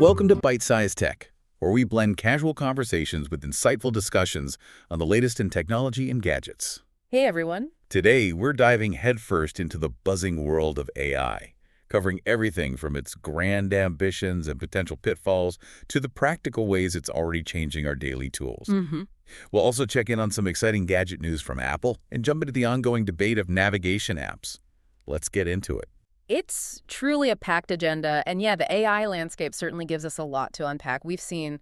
Welcome to Byte-Sized Tech, where we blend casual conversations with insightful discussions on the latest in technology and gadgets. Hey everyone. Today, we're diving headfirst into the buzzing world of AI, covering everything from its grand ambitions and potential pitfalls to the practical ways it's already changing our daily tools. We'll also check in on some exciting gadget news from Apple and jump into the ongoing debate of navigation apps. Let's get into it. It's truly a packed agenda, and yeah, the AI landscape certainly gives us a lot to unpack. We've seen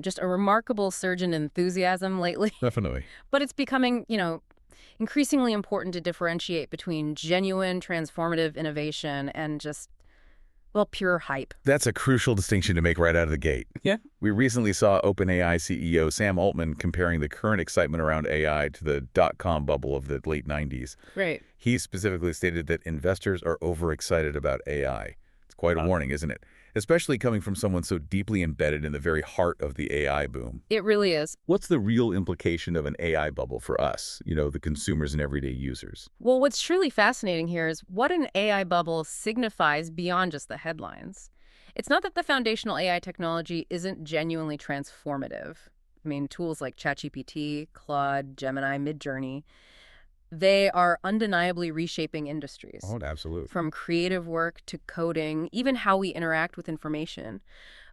just a remarkable surge in enthusiasm lately, Definitely. but it's becoming, increasingly important to differentiate between genuine transformative innovation and just, well, pure hype. That's a crucial distinction to make right out of the gate. Yeah. We recently saw OpenAI CEO Sam Altman comparing the current excitement around AI to the dot-com bubble of the late 90s. Right. He specifically stated that investors are overexcited about AI. It's quite a warning, isn't it? Especially coming from someone so deeply embedded in the very heart of the AI boom. It really is. What's the real implication of an AI bubble for us, the consumers and everyday users? Well, what's truly fascinating here is what an AI bubble signifies beyond just the headlines. It's not that the foundational AI technology isn't genuinely transformative. I mean, tools like ChatGPT, Claude, Gemini, Midjourney, they are undeniably reshaping industries. Oh, absolutely. From creative work to coding, even how we interact with information.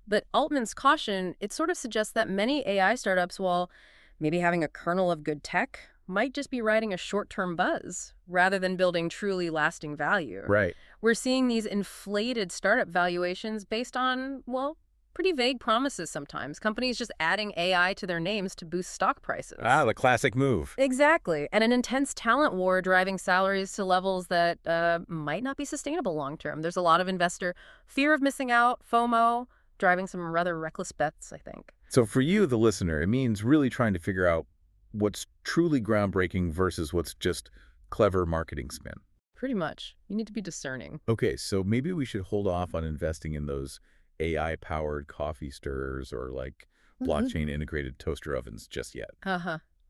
But Altman's caution, it sort of suggests that many AI startups, while maybe having a kernel of good tech, might just be riding a short-term buzz rather than building truly lasting value. Right. We're seeing these inflated startup valuations based on, well, pretty vague promises sometimes. Companies just adding AI to their names to boost stock prices. Ah, the classic move. Exactly. And an intense talent war driving salaries to levels that might not be sustainable long-term. There's a lot of investor fear of missing out, FOMO, driving some rather reckless bets, I think. So for you, the listener, it means really trying to figure out what's truly groundbreaking versus what's just clever marketing spin. Pretty much. You need to be discerning. Okay, so maybe we should hold off on investing in those AI-powered coffee stirrers or blockchain-integrated toaster ovens just yet.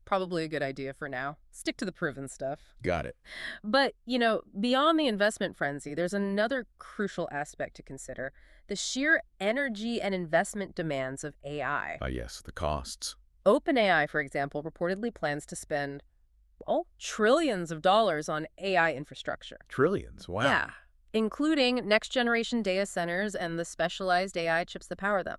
Probably a good idea for now. Stick to the proven stuff. Got it. But, beyond the investment frenzy, there's another crucial aspect to consider: the sheer energy and investment demands of AI. Yes, the costs. OpenAI, for example, reportedly plans to spend, trillions of dollars on AI infrastructure. Trillions, wow. Yeah, including next-generation data centers and the specialized AI chips that power them.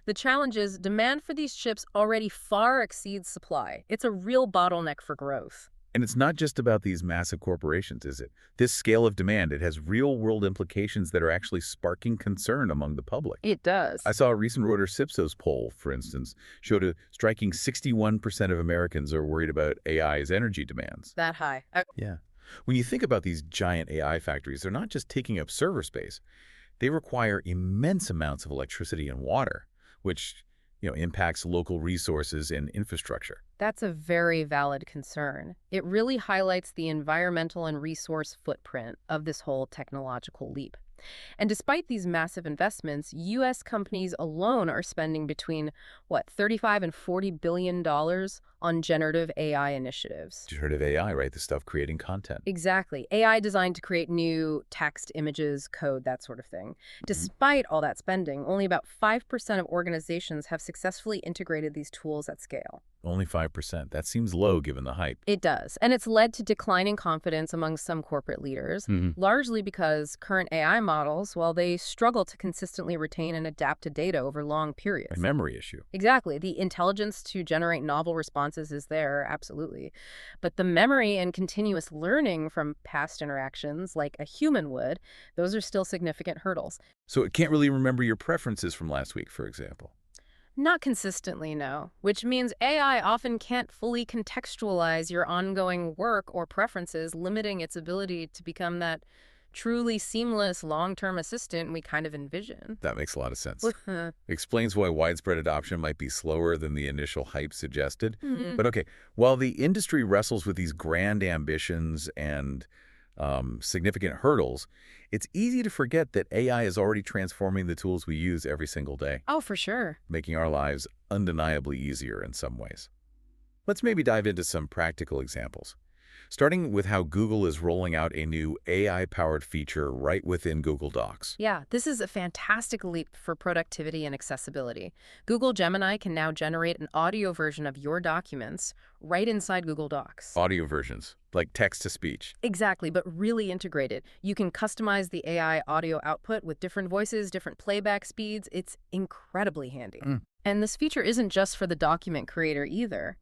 The challenge is demand for these chips already far exceeds supply. It's a real bottleneck for growth. And it's not just about these massive corporations, is it? This scale of demand, it has real-world implications that are actually sparking concern among the public. It does. I saw a recent Reuters Ipsos poll, for instance, showed a striking 61% of Americans are worried about AI's energy demands. That high. Yeah. When you think about these giant AI factories, they're not just taking up server space. They require immense amounts of electricity and water, which impacts local resources and infrastructure. That's a very valid concern. It really highlights the environmental and resource footprint of this whole technological leap. And despite these massive investments, U.S. companies alone are spending between, $35 and $40 billion on generative AI initiatives. Generative AI, right? The stuff creating content. Exactly. AI designed to create new text, images, code, that sort of thing. Despite all that spending, only about 5% of organizations have successfully integrated these tools at scale. Only 5%. That seems low given the hype. It does. And it's led to declining confidence among some corporate leaders, largely because current AI models, they struggle to consistently retain and adapt to data over long periods. A memory issue. Exactly. The intelligence to generate novel responses is there, absolutely. But the memory and continuous learning from past interactions, like a human would, those are still significant hurdles. So it can't really remember your preferences from last week, for example. Not consistently, no. Which means AI often can't fully contextualize your ongoing work or preferences, limiting its ability to become that truly seamless long-term assistant we kind of envision. That makes a lot of sense. Explains why widespread adoption might be slower than the initial hype suggested. But okay, while the industry wrestles with these grand ambitions and significant hurdles, it's easy to forget that AI is already transforming the tools we use every single day. Oh, for sure. Making our lives undeniably easier in some ways. Let's maybe dive into some practical examples. starting with how Google is rolling out a new AI-powered feature right within Google Docs. Yeah, this is a fantastic leap for productivity and accessibility. Google Gemini can now generate an audio version of your documents right inside Google Docs. Audio versions, like text-to-speech. Exactly, but really integrated. You can customize the AI audio output with different voices, different playback speeds. It's incredibly handy. And this feature isn't just for the document creator either.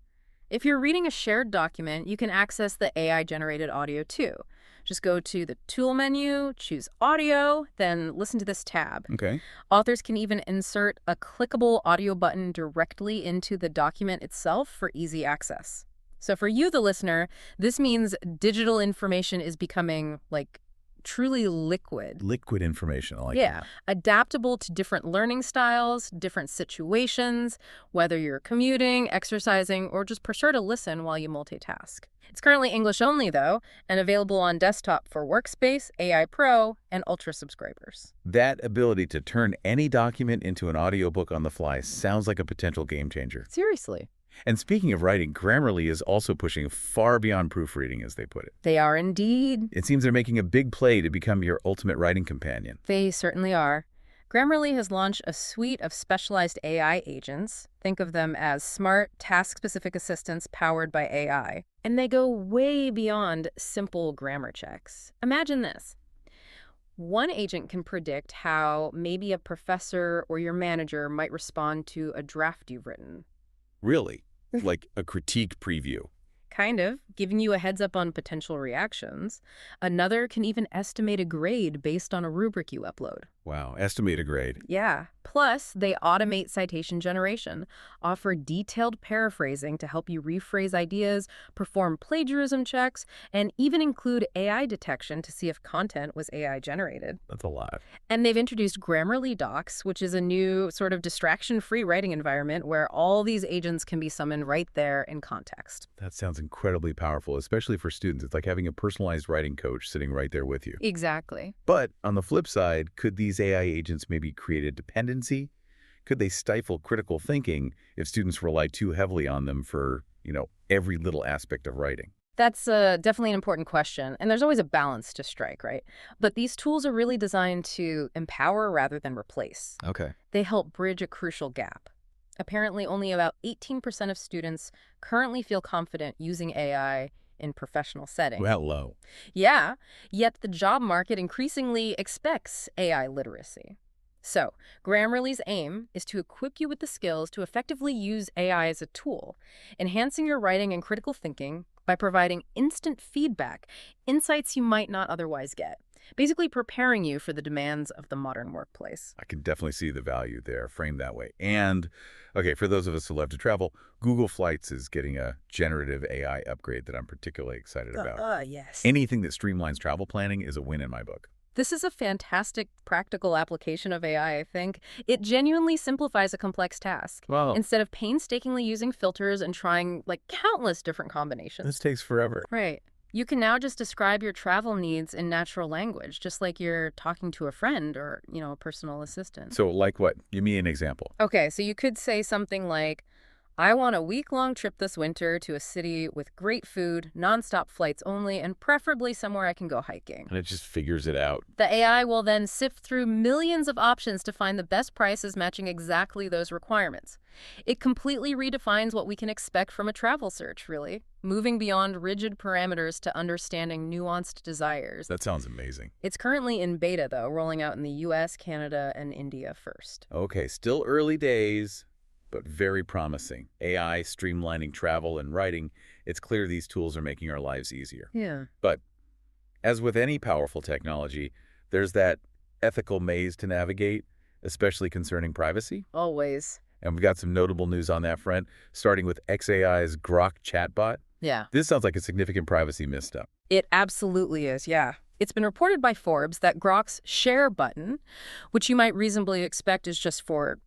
If you're reading a shared document, you can access the AI-generated audio too. Just go to the Tool menu, choose Audio, then listen to this tab. Okay. Authors can even insert a clickable audio button directly into the document itself for easy access. So for you, the listener, this means digital information is becoming, like, truly liquid. Liquid information, I like Yeah, that. adaptable to different learning styles, different situations, whether you're commuting, exercising, or just prefer to listen while you multitask. It's currently English only, though, and available on desktop for Workspace, AI Pro, and Ultra subscribers. That ability to turn any document into an audiobook on the fly sounds like a potential game changer. Seriously. And speaking of writing, Grammarly is also pushing far beyond proofreading, as they put it. They are indeed. It seems they're making a big play to become your ultimate writing companion. They certainly are. Grammarly has launched a suite of specialized AI agents. Think of them as smart, task-specific assistants powered by AI. And they go way beyond simple grammar checks. Imagine this. One agent can predict how maybe a professor or your manager might respond to a draft you've written. Really? Like a critique preview. Kind of, giving you a heads up on potential reactions. Another can even estimate a grade based on a rubric you upload. Wow, estimate a grade. Yeah. Plus, they automate citation generation, offer detailed paraphrasing to help you rephrase ideas, perform plagiarism checks, and even include AI detection to see if content was AI generated. That's a lot. And they've introduced Grammarly Docs, which is a new sort of distraction-free writing environment where all these agents can be summoned right there in context. That sounds incredibly powerful, especially for students. It's like having a personalized writing coach sitting right there with you. Exactly. But on the flip side, could these AI agents maybe create a dependency? Could they stifle critical thinking if students rely too heavily on them for, every little aspect of writing? That's definitely an important question, and there's always a balance to strike, right? But these tools are really designed to empower rather than replace. Okay. They help bridge a crucial gap. Apparently, only about 18% of students currently feel confident using AI in professional settings. Well, low. Yeah, yet the job market increasingly expects AI literacy. So, Grammarly's aim is to equip you with the skills to effectively use AI as a tool, enhancing your writing and critical thinking by providing instant feedback, insights you might not otherwise get, basically preparing you for the demands of the modern workplace. I can definitely see the value there, framed that way. And, okay, for those of us who love to travel, Google Flights is getting a generative AI upgrade that I'm particularly excited about. Yes. Anything that streamlines travel planning is a win in my book. This is a fantastic practical application of AI, I think. It genuinely simplifies a complex task. Well, Instead of painstakingly using filters and trying, countless different combinations. this takes forever. Right. You can now just describe your travel needs in natural language, just like you're talking to a friend or, a personal assistant. So, like what? Give me an example. Okay, so you could say something like, I want a week-long trip this winter to a city with great food, nonstop flights only, and preferably somewhere I can go hiking. And it just figures it out. The AI will then sift through millions of options to find the best prices matching exactly those requirements. It completely redefines what we can expect from a travel search, really, moving beyond rigid parameters to understanding nuanced desires. That sounds amazing. It's currently in beta, though, rolling out in the US, Canada, and India first. Okay, still early days, but very promising. AI streamlining travel and writing, it's clear these tools are making our lives easier. Yeah. But as with any powerful technology, there's that ethical maze to navigate, especially concerning privacy. Always. And we've got some notable news on that front, starting with xAI's Grok chatbot. Yeah. This sounds like a significant privacy misstep. It absolutely is, yeah. It's been reported by Forbes that Grok's share button, which you might reasonably expect is just for,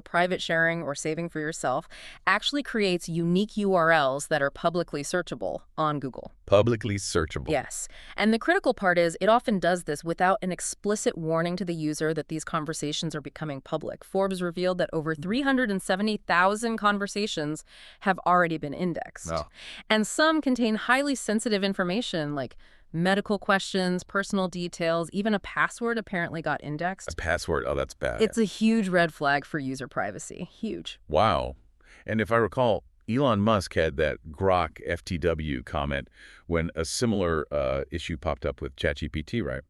private sharing or saving for yourself, actually creates unique URLs that are publicly searchable on Google. Publicly searchable. Yes. And the critical part is it often does this without an explicit warning to the user that these conversations are becoming public. Forbes revealed that over 370,000 conversations have already been indexed. Oh. And some contain highly sensitive information like medical questions, personal details, even a password apparently got indexed. A password? Oh, that's bad. It's a huge red flag for user privacy. Huge. Wow. And if I recall, Elon Musk had that Grok FTW comment when a similar issue popped up with ChatGPT, right?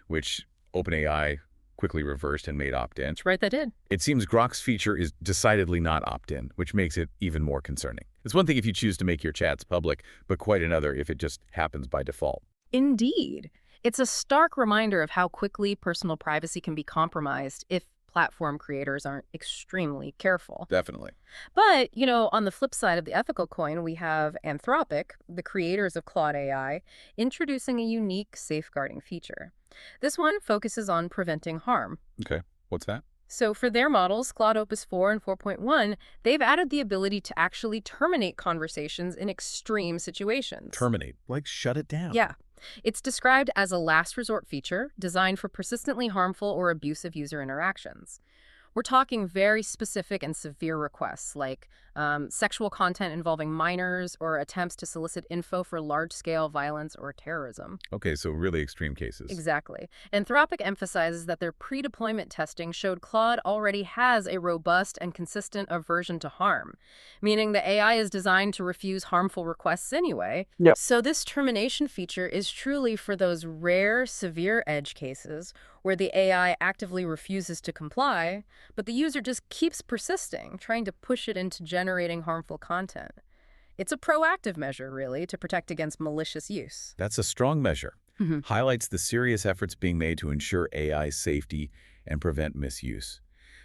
Which OpenAI quickly reversed and made opt-in. That's right, they did. It seems Grok's feature is decidedly not opt-in, which makes it even more concerning. It's one thing if you choose to make your chats public, but quite another if it just happens by default. Indeed. It's a stark reminder of how quickly personal privacy can be compromised if platform creators aren't extremely careful. Definitely. But, on the flip side of the ethical coin, we have Anthropic, the creators of Claude AI, introducing a unique safeguarding feature. This one focuses on preventing harm. Okay. What's that? So for their models, Claude Opus 4 and 4.1, they've added the ability to actually terminate conversations in extreme situations. Terminate. Like shut it down. Yeah. It's described as a last resort feature designed for persistently harmful or abusive user interactions. We're talking very specific and severe requests like sexual content involving minors or attempts to solicit info for large-scale violence or terrorism. Okay, so really extreme cases. Exactly. Anthropic emphasizes that their pre-deployment testing showed Claude already has a robust and consistent aversion to harm, meaning the AI is designed to refuse harmful requests anyway. Yep. So this termination feature is truly for those rare, severe edge cases where the AI actively refuses to comply, but the user just keeps persisting, trying to push it into generating harmful content. It's a proactive measure, really, to protect against malicious use. That's a strong measure. Mm-hmm. Highlights the serious efforts being made to ensure AI safety and prevent misuse.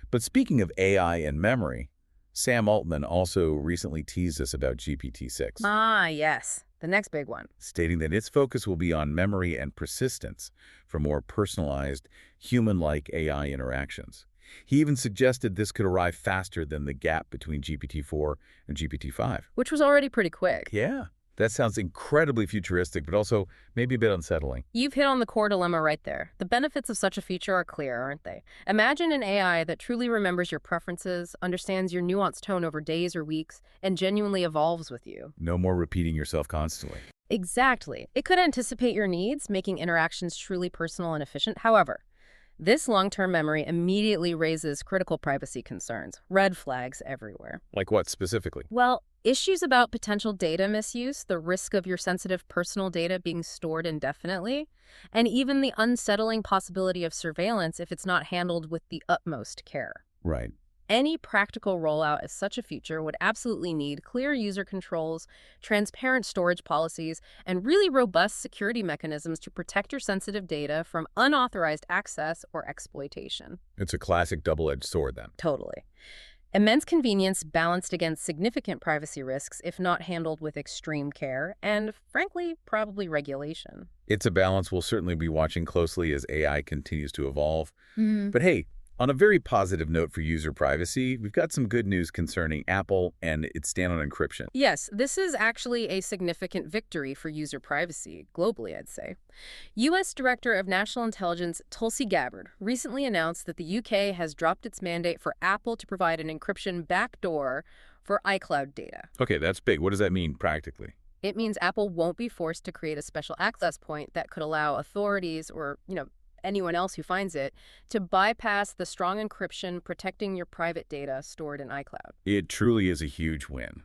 But speaking of AI and memory, Sam Altman also recently teased us about GPT-6. Ah, yes. The next big one. Stating that its focus will be on memory and persistence for more personalized, human-like AI interactions. He even suggested this could arrive faster than the gap between GPT-4 and GPT-5. Which was already pretty quick. Yeah, that sounds incredibly futuristic, but also maybe a bit unsettling. You've hit on the core dilemma right there. The benefits of such a feature are clear, aren't they? Imagine an AI that truly remembers your preferences, understands your nuanced tone over days or weeks, and genuinely evolves with you. No more repeating yourself constantly. Exactly. It could anticipate your needs, making interactions truly personal and efficient. However, this long-term memory immediately raises critical privacy concerns, red flags everywhere. Like what specifically? Well, issues about potential data misuse, the risk of your sensitive personal data being stored indefinitely, and even the unsettling possibility of surveillance if it's not handled with the utmost care. Right. Any practical rollout of such a feature would absolutely need clear user controls, transparent storage policies, and really robust security mechanisms to protect your sensitive data from unauthorized access or exploitation. It's a classic double-edged sword then. Totally. Immense convenience balanced against significant privacy risks if not handled with extreme care and, frankly, probably regulation. It's a balance we'll certainly be watching closely as AI continues to evolve. But hey, on a very positive note for user privacy, we've got some good news concerning Apple and its stand on encryption. Yes, this is actually a significant victory for user privacy, globally, I'd say. U.S. Director of National Intelligence Tulsi Gabbard recently announced that the U.K. has dropped its mandate for Apple to provide an encryption backdoor for iCloud data. Okay, that's big. What does that mean practically? It means Apple won't be forced to create a special access point that could allow authorities or, anyone else who finds it, to bypass the strong encryption protecting your private data stored in iCloud. It truly is a huge win.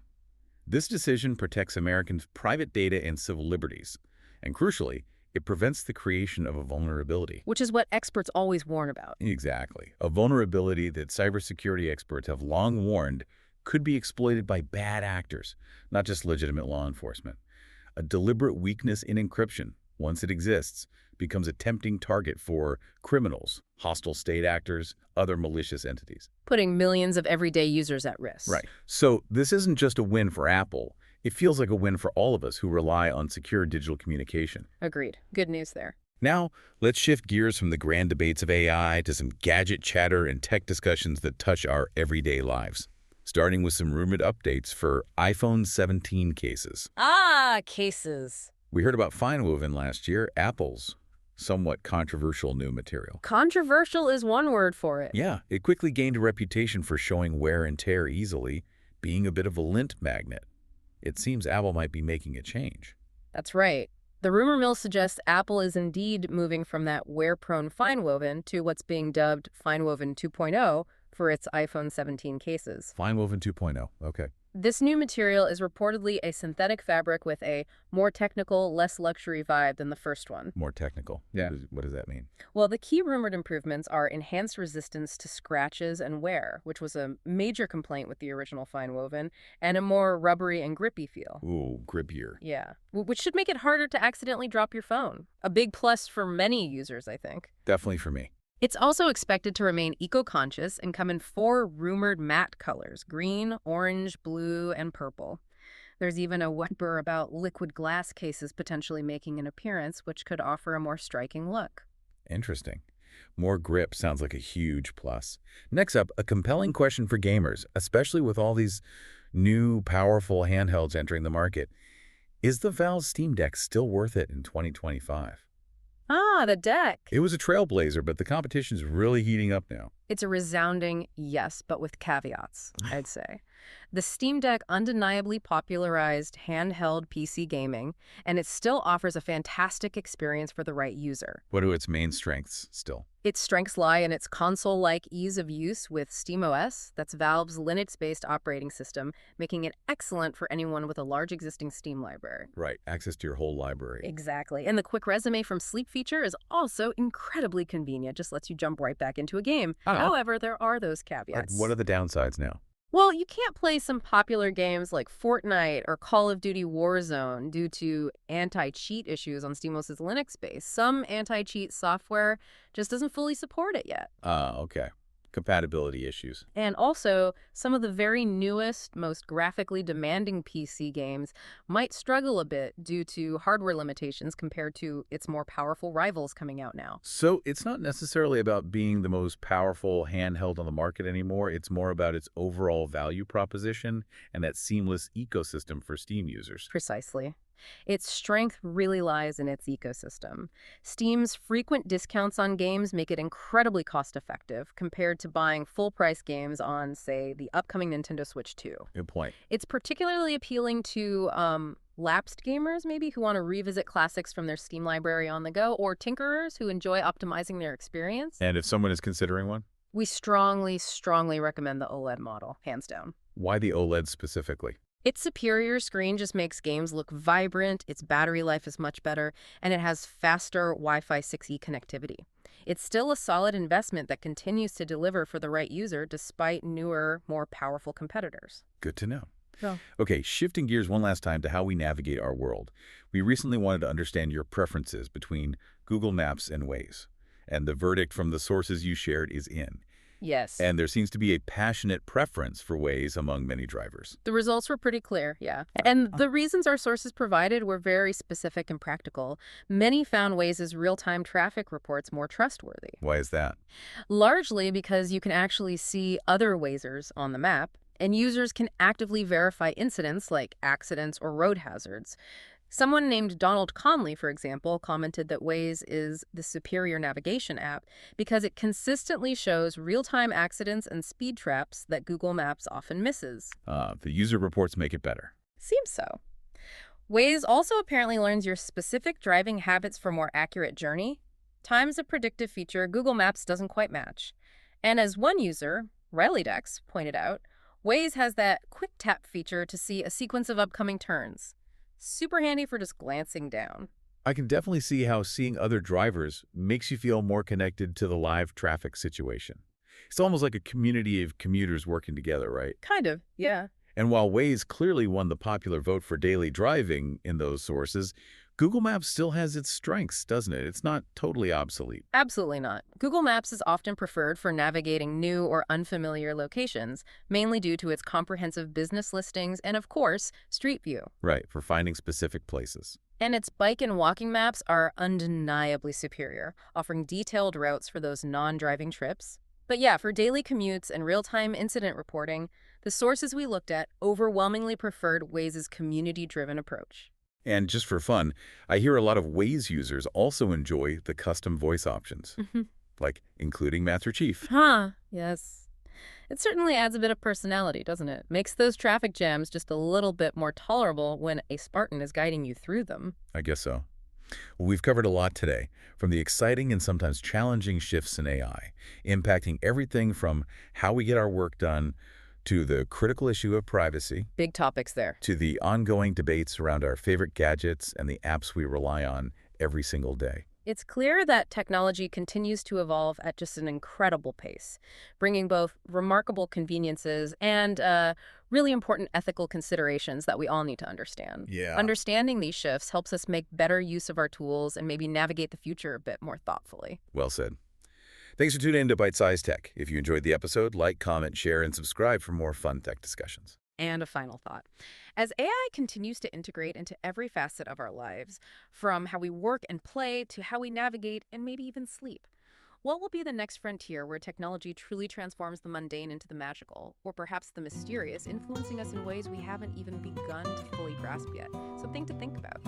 This decision protects Americans' private data and civil liberties, and crucially, it prevents the creation of a vulnerability. Which is what experts always warn about. Exactly. A vulnerability that cybersecurity experts have long warned could be exploited by bad actors, not just legitimate law enforcement. A deliberate weakness in encryption, once it exists, becomes a tempting target for criminals, hostile state actors, other malicious entities. Putting millions of everyday users at risk. Right. So this isn't just a win for Apple. It feels like a win for all of us who rely on secure digital communication. Agreed. Good news there. Now, let's shift gears from the grand debates of AI to some gadget chatter and tech discussions that touch our everyday lives, starting with some rumored updates for iPhone 17 cases. Ah, cases. We heard about fine-woven last year, Apple's somewhat controversial new material. Controversial is one word for it. Yeah, it quickly gained a reputation for showing wear and tear easily, being a bit of a lint magnet. It seems Apple might be making a change. That's right. The rumor mill suggests Apple is indeed moving from that wear-prone fine-woven to what's being dubbed fine-woven 2.0 for its iPhone 17 cases. Fine-woven 2.0, okay. This new material is reportedly a synthetic fabric with a more technical, less luxury vibe than the first one. More technical. Yeah. What does that mean? Well, the key rumored improvements are enhanced resistance to scratches and wear, which was a major complaint with the original fine woven, and a more rubbery and grippy feel. Ooh, grippier. Yeah, which should make it harder to accidentally drop your phone. A big plus for many users, I think. Definitely for me. It's also expected to remain eco-conscious and come in 4 rumored matte colors: green, orange, blue, and purple. There's even a whisper about liquid glass cases potentially making an appearance, which could offer a more striking look. Interesting. More grip sounds like a huge plus. Next up, a compelling question for gamers, especially with all these new, powerful handhelds entering the market. Is the Valve Steam Deck still worth it in 2025? Ah, the deck. It was a trailblazer, but the competition's really heating up now. It's a resounding yes, but with caveats, I'd say. The Steam Deck undeniably popularized handheld PC gaming, and it still offers a fantastic experience for the right user. What are its main strengths still? Its strengths lie in its console-like ease of use with SteamOS, that's Valve's Linux-based operating system, making it excellent for anyone with a large existing Steam library. Right, access to your whole library. Exactly. And the quick resume from Sleep feature is also incredibly convenient, just lets you jump right back into a game. However, there are those caveats. What are the downsides now? Well, you can't play some popular games like Fortnite or Call of Duty Warzone due to anti-cheat issues on SteamOS's Linux base. Some anti-cheat software just doesn't fully support it yet. Okay. Compatibility issues. And also, some of the very newest, most graphically demanding PC games might struggle a bit due to hardware limitations compared to its more powerful rivals coming out now. So it's not necessarily about being the most powerful handheld on the market anymore. It's more about its overall value proposition and that seamless ecosystem for Steam users. Precisely. Its strength really lies in its ecosystem. Steam's frequent discounts on games make it incredibly cost-effective compared to buying full-price games on, say, the upcoming Nintendo Switch 2. Good point. It's particularly appealing to lapsed gamers, maybe, who want to revisit classics from their Steam library on the go, or tinkerers who enjoy optimizing their experience. And if someone is considering one? We strongly, strongly recommend the OLED model, hands down. Why the OLED specifically? Its superior screen just makes games look vibrant, its battery life is much better, and it has faster Wi-Fi 6E connectivity. It's still a solid investment that continues to deliver for the right user despite newer, more powerful competitors. Good to know. Yeah. Okay, shifting gears one last time to how we navigate our world. We recently wanted to understand your preferences between Google Maps and Waze, and the verdict from the sources you shared is in. Yes. And there seems to be a passionate preference for Waze among many drivers. The results were pretty clear, yeah. And the reasons our sources provided were very specific and practical. Many found Waze's real-time traffic reports more trustworthy. Why is that? Largely because you can actually see other Wazers on the map, and users can actively verify incidents like accidents or road hazards. Someone named Donald Conley, for example, commented that Waze is the superior navigation app because it consistently shows real-time accidents and speed traps that Google Maps often misses. The user reports make it better. Seems so. Waze also apparently learns your specific driving habits for more accurate journey. Time's a predictive feature Google Maps doesn't quite match. And as one user, RileyDex, pointed out, Waze has that quick tap feature to see a sequence of upcoming turns. Super handy for just glancing down. I can definitely see how seeing other drivers makes you feel more connected to the live traffic situation. It's almost like a community of commuters working together, right? Kind of, yeah. And while Waze clearly won the popular vote for daily driving in those sources, Google Maps still has its strengths, doesn't it? It's not totally obsolete. Absolutely not. Google Maps is often preferred for navigating new or unfamiliar locations, mainly due to its comprehensive business listings and, of course, Street View. Right, for finding specific places. And its bike and walking maps are undeniably superior, offering detailed routes for those non-driving trips. But yeah, for daily commutes and real-time incident reporting, the sources we looked at overwhelmingly preferred Waze's community-driven approach. And just for fun, I hear a lot of Waze users also enjoy the custom voice options, Mhm. like including Master Chief. Huh, yes. It certainly adds a bit of personality, doesn't it? Makes those traffic jams just a little bit more tolerable when a Spartan is guiding you through them. I guess so. Well, we've covered a lot today, from the exciting and sometimes challenging shifts in AI, impacting everything from how we get our work done to the critical issue of privacy, Big topics there. to the ongoing debates around our favorite gadgets and the apps we rely on every single day. It's clear that technology continues to evolve at just an incredible pace, bringing both remarkable conveniences and really important ethical considerations that we all need to understand. Yeah. Understanding these shifts helps us make better use of our tools and maybe navigate the future a bit more thoughtfully. Well said. Thanks for tuning in to Byte-Sized Tech. If you enjoyed the episode, like, comment, share, and subscribe for more fun tech discussions. And a final thought. As AI continues to integrate into every facet of our lives, from how we work and play to how we navigate and maybe even sleep, what will be the next frontier where technology truly transforms the mundane into the magical, or perhaps the mysterious, influencing us in ways we haven't even begun to fully grasp yet? Something to think about.